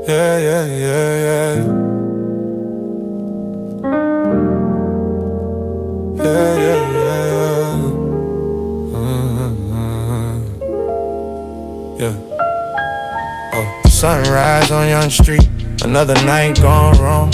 Yeah, yeah, yeah, yeah. Yeah, yeah, yeah. Yeah. Oh, sunrise on Young Street, another night gone wrong.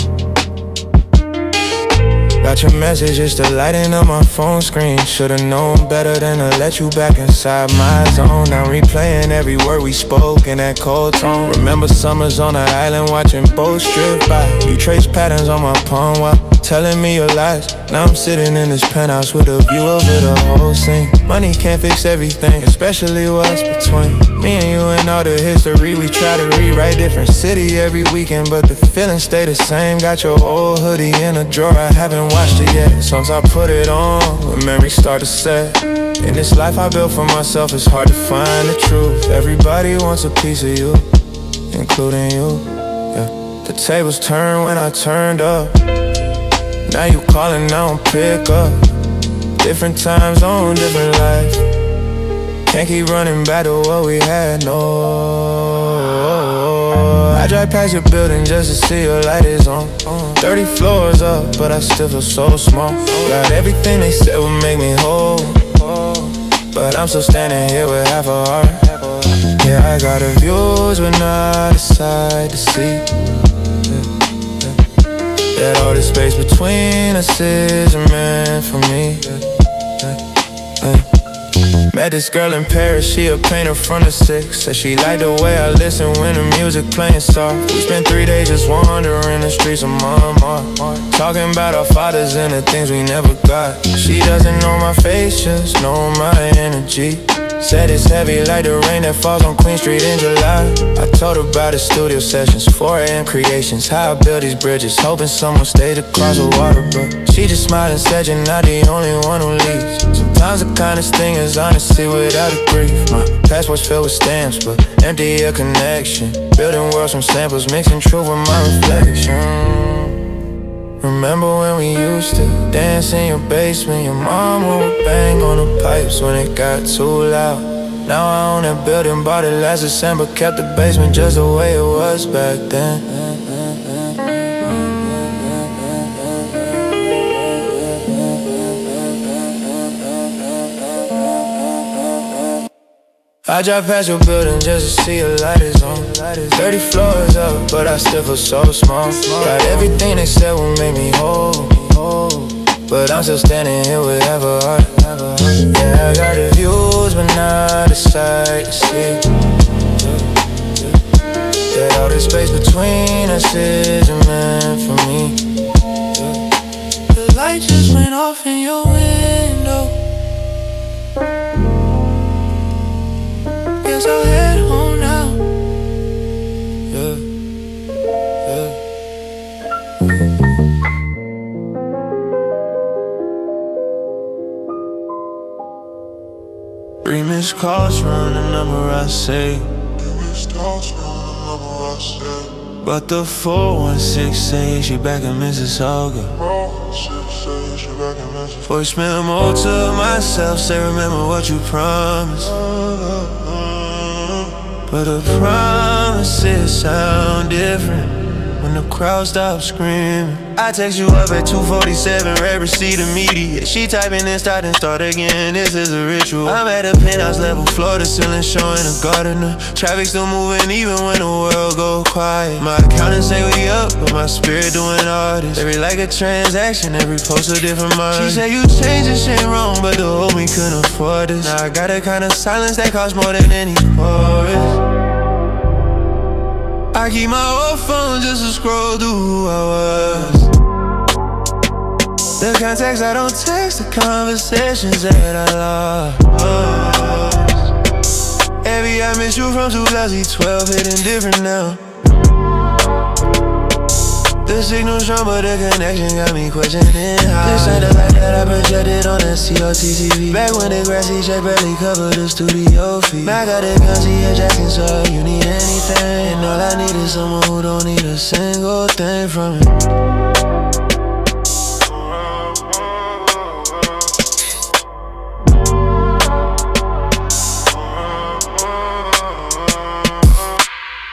Got your message, it's the lighting up my phone screen. Should've known better than to let you back inside my zone. Now replaying every word we spoke in that cold tone. Remember summers on the island watching boats drift by. You trace patterns on my palm while telling me your lies. Now I'm sitting in this penthouse with a view over the whole scene. Money can't fix everything, especially what's between me and you and all the history. We try to rewrite different city every weekend, but the feelings stay the same. Got your old hoodie in a drawer, I haven't washed it yet. Songs I put it on when memories start to set. In this life I built for myself, it's hard to find the truth. Everybody wants a piece of you, including you. Yeah. The tables turned when I turned up. Now you calling, I don't pick up. Different time zone, different life. Can't keep running back to what we had, no. I drive past your building just to see your light is on. 30 floors up, but I still feel so small. Got everything they said would make me whole, but I'm still standing here with half a heart. Yeah, I got the views, but not a sight to see. That all the space between us isn't meant for me. Met this girl in Paris, she a painter from the 6. Said she liked the way I listen when the music playing soft. We spent 3 days just wandering the streets of Mama, talking about our fathers and the things we never got. She doesn't know my face, just know my energy. Said it's heavy like the rain that falls on Queen Street in July. I told her about the studio sessions, 4 AM creations, how I build these bridges, hoping someone stayed across the water. But she just smiled and said you're not the only one who leaves. Sometimes the kindest thing is honesty without a grief. My passport's filled with stamps, but empty a connection. Building worlds from samples, mixing truth with my reflection. Remember when we used to dance in your basement? Your mom would bang on the pipes when it got too loud. Now I own that building, bought it last December. Kept the basement just the way it was back then. I drive past your building just to see your light is on. 30 floors up, but I still feel so small. Got everything they said will make me whole, but I'm still standing here with half a heart. Yeah, I got the views, but not a sight to see. That all the space between us isn't meant for me. The light just went off in your window. Guess I'll head home now. Yeah, yeah. Three missed calls from the number I saved, but the 416 say she back in Mississauga. Voice memo to myself, say remember what you promised. But the promises sound different when the crowd stops screaming. I text you up at 2:47, read receipt immediate. She typing and start again, this is a ritual. I'm at a penthouse level, floor to ceiling, showing a gardener. Traffic still moving even when the world go quiet. My accountant say we up, but my spirit doing all this. Every like a transaction, every post a different mind. She say you changed, this ain't wrong, but the old me couldn't afford this. Now I got a kind of silence that costs more than any chorus. I keep my old phone just to scroll through who I was. The contacts I don't text, the conversations that I lost. Every I miss you from 2012, hitting different now. The signal strong, but the connection got me questioning how. This ain't the light that I projected on that COTTV. Back when the grassy check barely covered the studio fee. Now I got a gun to your Jackson, so if you need anything, and all I need is someone who don't need a single thing from me.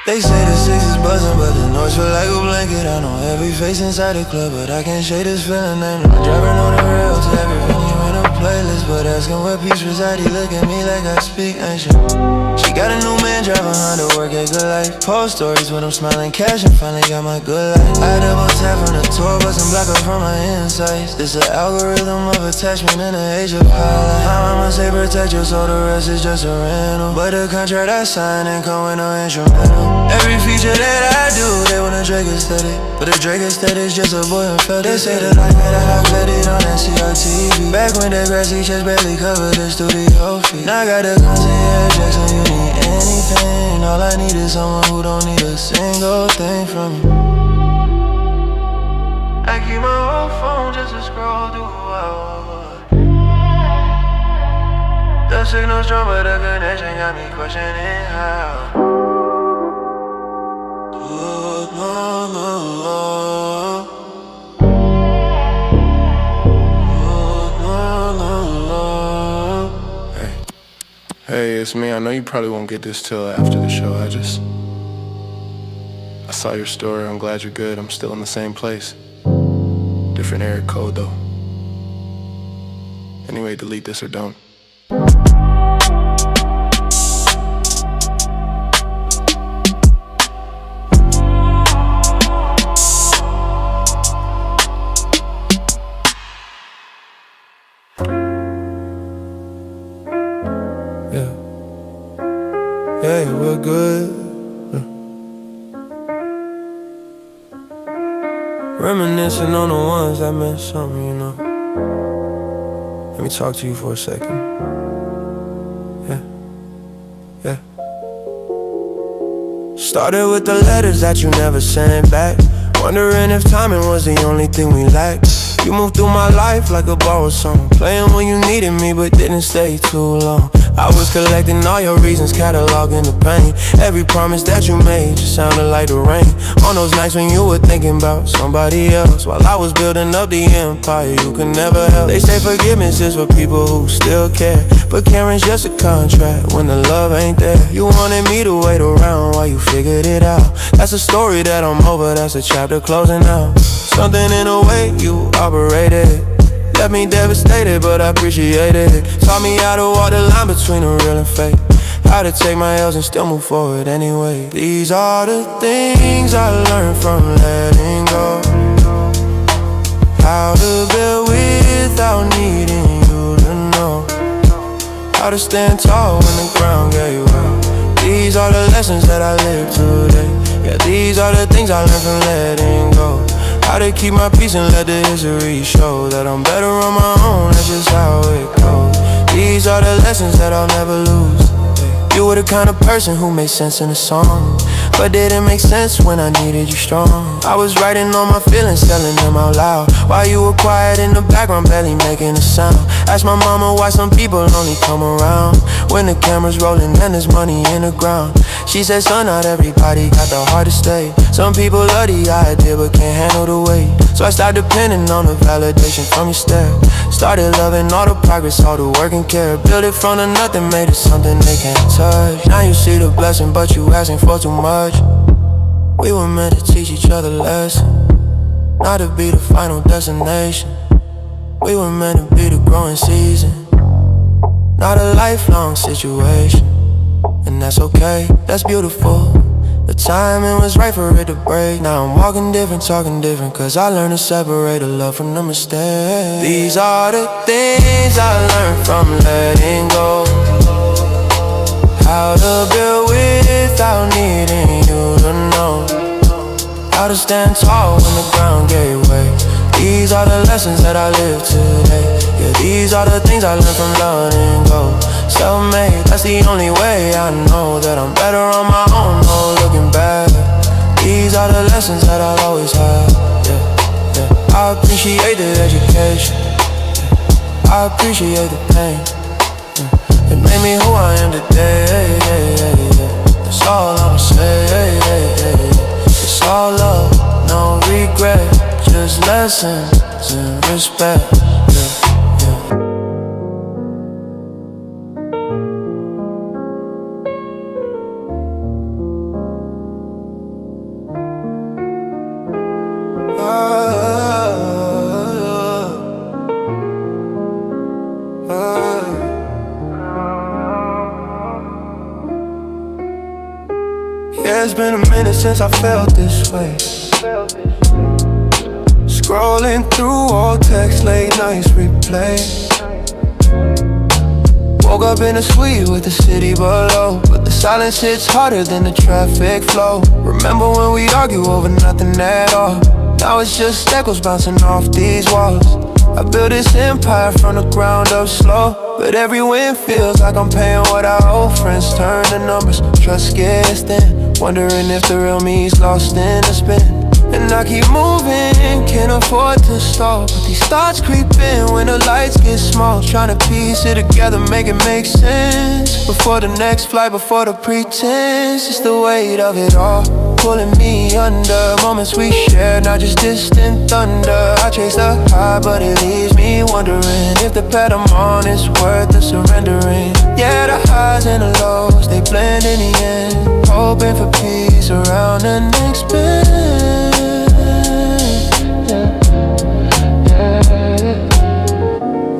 They say the 6 is buzzing, but the noise feel like a blanket. I know every face inside the club, but I can't shake this feeling. Ain't no driving on the rails to every venue in a playlist, but asking where peace reside, he look at me like I speak ancient. She got a new man driving Honda, work at good life. Post stories when I'm smiling, cash and finally got my good life. I double tap from the tour bus and block her from my insights. This an algorithm of attachment in the age of highlight. I'ma say protect you, so the rest is just a rental. But the contract I signed ain't come with no instrumental. Every feature that I do, they want a Drake aesthetic, but the Drake aesthetic's just a boy and felt. They say that I got a house vetted on NCRTV. Back when the grassy chest barely covered the studio feet. Now I got the concierge Jackson, you need anything. All I need is someone who don't need a single thing from me. I keep my whole phone just to scroll through. The signal strong, but the connection got me questioning how. Hey, it's me. I know you probably won't get this till after the show. I saw your story. I'm glad you're good. I'm still in the same place. Different area code though. Anyway, delete this or don't. Yeah, we're good. Reminiscing on the ones that meant something, you know. Let me talk to you for a second. Yeah. Started with the letters that you never sent back, wondering if timing was the only thing we lacked. You moved through my life like a borrowed song, playing when you needed me but didn't stay too long. I was collecting all your reasons, cataloging the pain. Every promise that you made just sounded like the rain. On those nights when you were thinking about somebody else, while I was building up the empire you could never help. They say forgiveness is for people who still care, but caring's just a contract when the love ain't there. You wanted me to wait around while you figured it out. That's a story that I'm over, that's a chapter closing out. Something in the way you operated left me devastated, but I appreciate it. Taught me how to walk the line between the real and fake, how to take my L's and still move forward anyway. These are the things I learned from letting go, how to build without needing you to know, how to stand tall when the ground gave way. These are the lessons that I live today. Yeah, these are the things I learned from letting go, how to keep my peace and let the history show that I'm better on my own, that's just how it goes. These are the lessons that I'll never lose. You were the kind of person who made sense in a song, but didn't make sense when I needed you strong. I was writing all my feelings, telling them out loud, while you were quiet in the background, barely making a sound. Asked my mama why some people only come around when the camera's rolling and there's money in the ground. She said, son, not everybody got the heart to stay. Some people love the idea but can't handle the weight. So I stopped depending on the validation from your stare. Started loving all the progress, all the work and care. Built it from the nothing, made it something they can't touch. Now you see the blessing, but you asking for too much. We were meant to teach each other lessons, not to be the final destination. We were meant to be the growing season, not a lifelong situation. And that's okay, that's beautiful. The timing was right for it to break. Now I'm walking different, talking different, cause I learned to separate the love from the mistake. These are the things I learned from letting go, how to build without needing you to know, how to stand tall when the ground gave way. These are the lessons that I live today. Yeah, these are the things I learned from letting go. Self-made, that's the only way I know that I'm better on my own, no looking back. These are the lessons that I'll always have. Yeah. I appreciate the education, yeah. I appreciate the pain, yeah. It made me who I am today, that's all I'ma say. It's all love, no regret, just lessons and respect. minute since I felt this way. Scrolling through old text, late nights replay. Woke up in a suite with the city below, but the silence hits harder than the traffic flow. Remember when we argue over nothing at all? Now it's just echoes bouncing off these walls. I built this empire from the ground up slow, but every win feels like I'm paying what our old friends turn to numbers. Trust gets thin, wondering if the real me's lost in the spin. And I keep moving, can't afford to stall, but these thoughts creep in when the lights get small. Trying to piece it together, make it make sense. Before the next flight, before the pretense. It's the weight of it all pulling me under. Moments we share, not just distant thunder. I chase the high, but it leaves me wondering if the path I'm on is worth the surrendering. Yeah, the highs and the lows, they blend in the end. Hoping for peace around the next bend.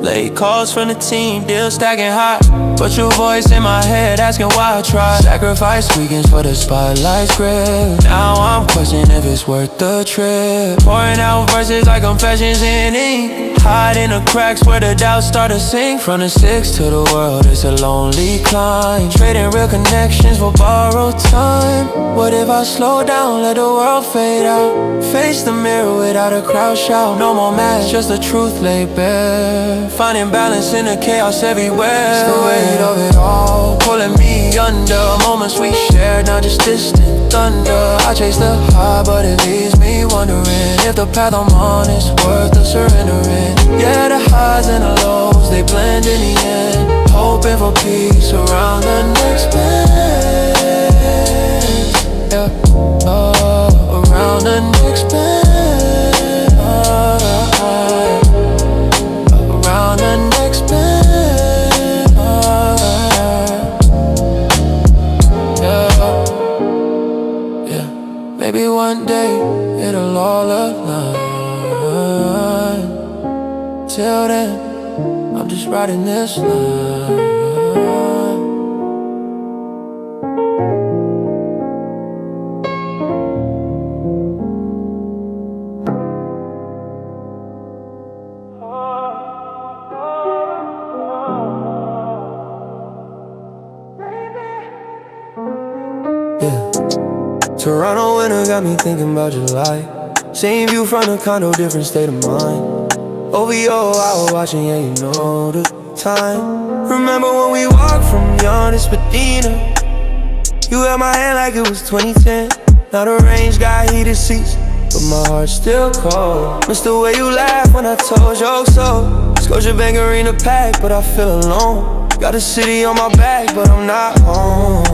Late calls from the team, deal stacking high, but your voice in my head asking why I try. Sacrifice weekends for the spotlight's grip. Now I'm questioning if it's worth the trip. Pouring out verses like confessions in ink. Hide in the cracks where the doubts start to sink. From the six to the world, it's a lonely climb. Trading real connections for borrowed time. What if I slow down, let the world fade out? Face the mirror without a crowd shout. No more masks, just the truth laid bare. Finding balance in the chaos everywhere. It's the weight of it all pulling me under. Moments we share, not just distant thunder. I chase the high, but it leaves me wondering if the path I'm on is worth the surrendering. Yeah, the highs and the lows, they blend in the end. Hoping for peace around the next bend. Yeah, around the next bend. Around the next bend. Yeah, maybe one day it'll all align. Till then, I'm just riding this line. Yeah. Toronto winter got me thinking about July. Same view from the condo, different state of mind. OVO, I was watching, yeah, you know the time. Remember when we walked from Giannis Medina? You held my hand like it was 2010. Now the range got heated seats, but my heart's still cold. Miss the way you laughed when I told jokes so. Scotiabank Arena packed, but I feel alone. Got a city on my back, but I'm not home.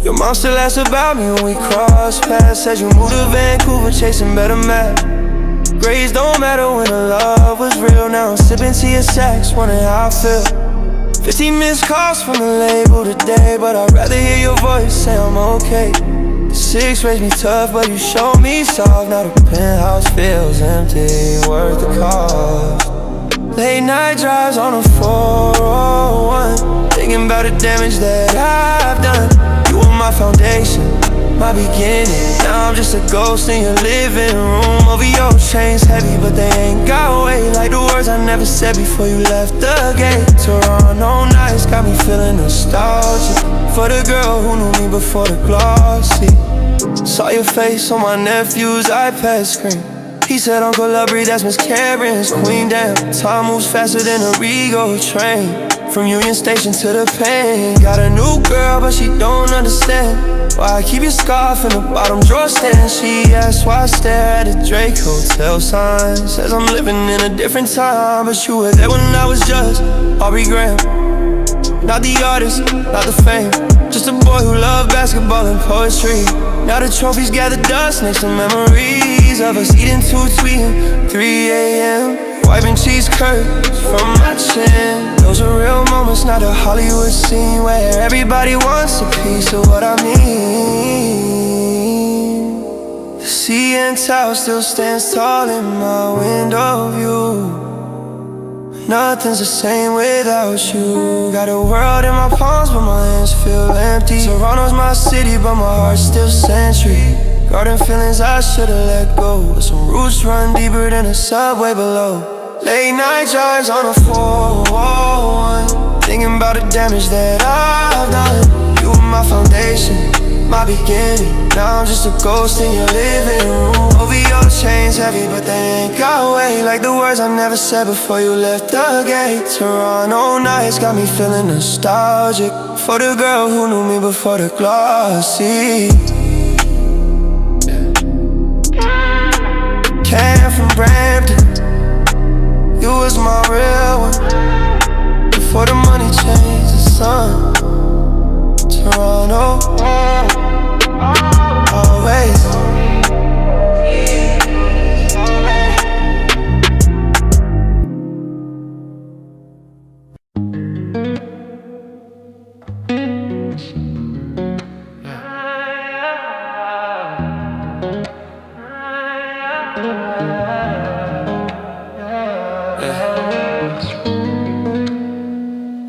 Your mom still asks about me when we cross paths. Says you moved to Vancouver chasing better math. Grades don't matter when the love was real. Now I'm sipping to your sax, wondering how I feel. 15 missed calls from the label today, but I'd rather hear your voice say I'm okay. The 6 raised me tough, but you showed me soft. Now the penthouse feels empty, worth the cost. Late night drives on a 401, thinking about the damage that I've done. You were my foundation, my beginning. Now I'm just a ghost in your living room. Over your chains heavy, but they ain't got weight. Like the words I never said before you left the gate. Toronto nights got me feeling nostalgic for the girl who knew me before the glossy. Saw your face on my nephew's iPad screen. He said, Uncle Aubrey, that's Miss Karen's queen. Damn, time moves faster than a Rego train. From Union Station to the pain. Got a new girl, but she don't understand why I keep your scarf in the bottom drawer stand. She asks why I stare at a Drake hotel sign. Says I'm living in a different time, but you were there when I was just Aubrey Graham. Not the artist, not the fame, just a boy who loved basketball and poetry. Now the trophies gather dust next to memories of us eating too tweeting 3 a.m. Wiping cheese curds from my chin. Those are real moments, not a Hollywood scene where everybody wants a piece of what I mean. The CN Tower still stands tall in my window view. Nothing's the same without you. Got a world in my palms, but my hands feel empty. Toronto's my city, but my heart's still Century. Garden feelings I should've let go, but some roots run deeper than the subway below. Late night drives on a 401, thinking about the damage that I've done. You were my foundation, my beginning. Now I'm just a ghost in your living room. OVO chains heavy, but they ain't got weight like the words I never said before you left the gate. Toronto nights got me feeling nostalgic for the girl who knew me before the glossy. Came from Brampton, you was my real one before the money changed the sun. Toronto, always.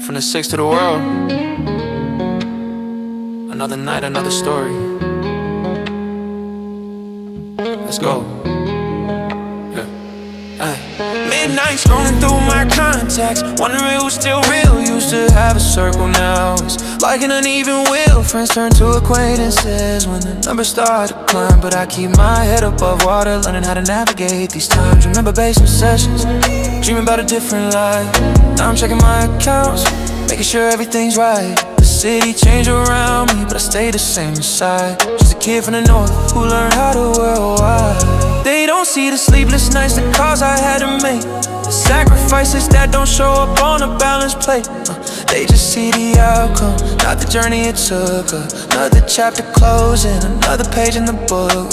From the six to the world, another night, another story. Let's go. Midnight scrolling through my contacts, wondering who's still real. Used to have a circle, now it's like an uneven wheel. Friends turn to acquaintances when the numbers start to climb. But I keep my head above water, learning how to navigate these times. Remember basement sessions, dreaming about a different life. Now I'm checking my accounts, making sure everything's right. The city changed around me, but I stay the same inside. Just a kid from the north who learned how to worldwide. They don't see the sleepless nights, the calls I had to make, the sacrifices that don't show up on a balanced plate. They just see the outcome, not the journey it took. Another chapter closing, another page in the book.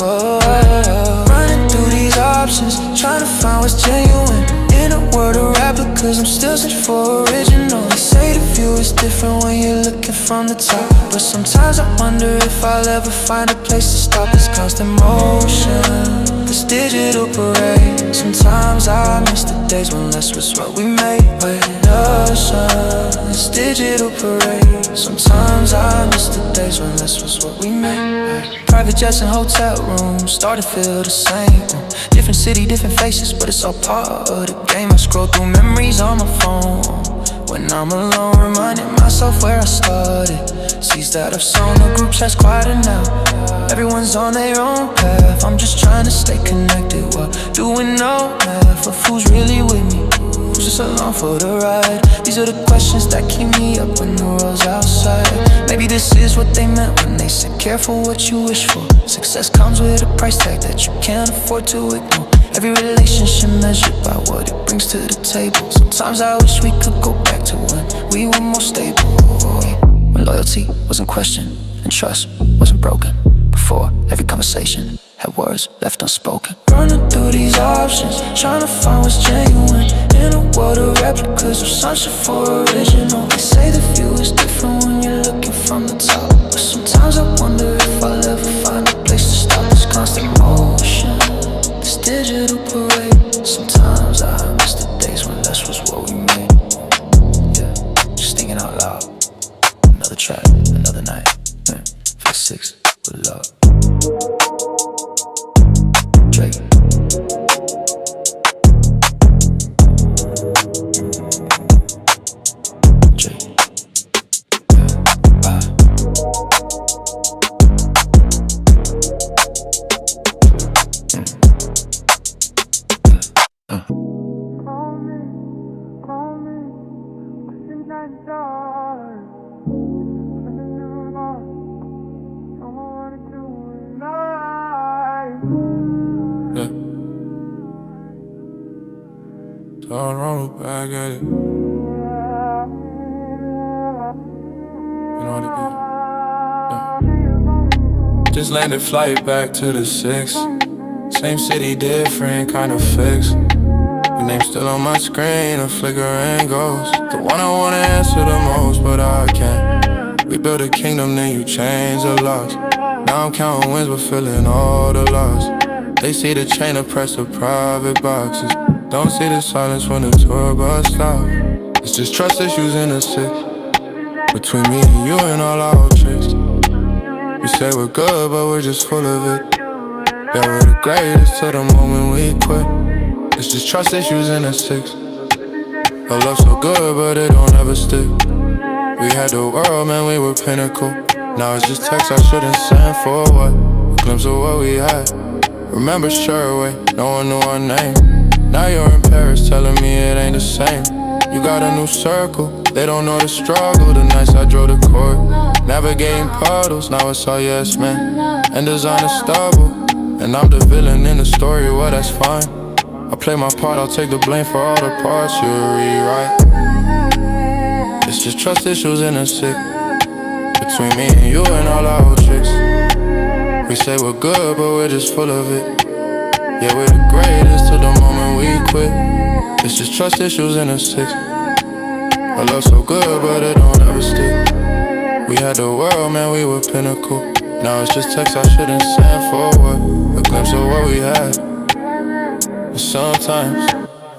Running through these options, trying to find what's genuine in a world of replicas. I'm still searching for original. They say the view is different when you're looking from the top, but sometimes I wonder if I'll ever find a place to stop this constant motion, this digital parade. Sometimes I miss the days when less was what we made with the sun. This digital parade. Sometimes I miss the days when less was what we made. Private jets and hotel rooms starting to feel the same. Different city, different faces, but it's all part of the game. I scroll through memories on my phone when I'm alone, reminding myself where I started. Sees that I've sown the group chat's quieter now. Everyone's on their own path. I'm just trying to stay connected while doing no math of who's really with me, who's just along for the ride. These are the questions that keep me up when the world's outside. Maybe this is what they meant when they said careful what you wish for. Success comes with a price tag that you can't afford to ignore. Every relationship measured by what it brings to the table. Sometimes I wish we could go back to when we were more stable, when loyalty wasn't questioned and trust wasn't broken. Before every conversation had words left unspoken. Running through these options, trying to find what's genuine in a world of replicas. I'm searching for original. They say the view is different when you're looking from the top, but sometimes I wonder if I'll ever find a place to stop this constant motion, this digital parade. Sometimes I miss the days when less was what we made. Yeah, just thinking out loud. Another track, another night. 56 with love. Drake. Drake. Yeah. Toronto, back at it. You know what it is. Just landed, flight back to the 6. Same city, different kind of fix. Your name still on my screen, a flickering ghost. The one I wanna answer the most, but I can't. We built a kingdom, then you changed the locks. Now I'm counting wins, but feeling all the loss. They see the chain, I press the private boxes. Don't see the silence when the tour bus stops. It's just trust issues in the six. Between me and you and all our old tricks. We say we're good, but we're just full of it. Yeah, we're the greatest till the moment we quit. It's just trust issues in the six. Our love so good, but it don't ever stick. We had the world, man, we were pinnacle. Now it's just text I shouldn't send for what? A glimpse of what we had. Remember Sherway, no one knew our name. Now you're in Paris telling me it ain't the same. You got a new circle, they don't know the struggle. The nights I drove to court, navigating puddles. Now it's all yes, man, and designer stubble. And I'm the villain in the story, well that's fine. I play my part, I'll take the blame for all the parts you rewrite. It's just trust issues in the sick. Between me and you and all our old tricks. We say we're good, but we're just full of it. Yeah, we're the greatest till the moment we quit. It's just trust issues in the six. Our love so good, but it don't ever stick. We had the world, man, we were pinnacle. Now it's just text I shouldn't send for what? A glimpse of what we had. And sometimes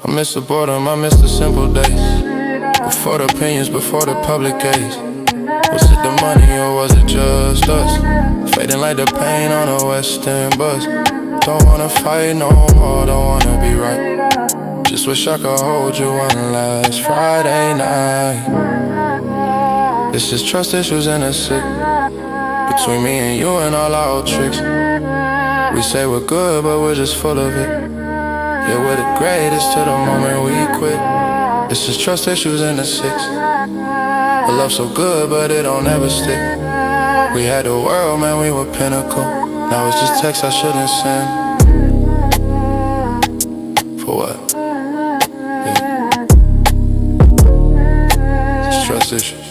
I miss the boredom, I miss the simple days. Before the opinions, before the public gaze. Was it the money or was it just us? Fading like the pain on a western bus. Don't wanna fight no more, don't wanna be right. Just wish I could hold you one last Friday night. It's just trust issues and a sick. Between me and you and all our old tricks. We say we're good, but we're just full of it. Yeah, we're the greatest till the moment we quit. It's just trust issues and the six. A love so good, but it don't ever stick. We had the world, man, we were pinnacle. Now it's just text I shouldn't send. For what? Yeah. It's trust issue.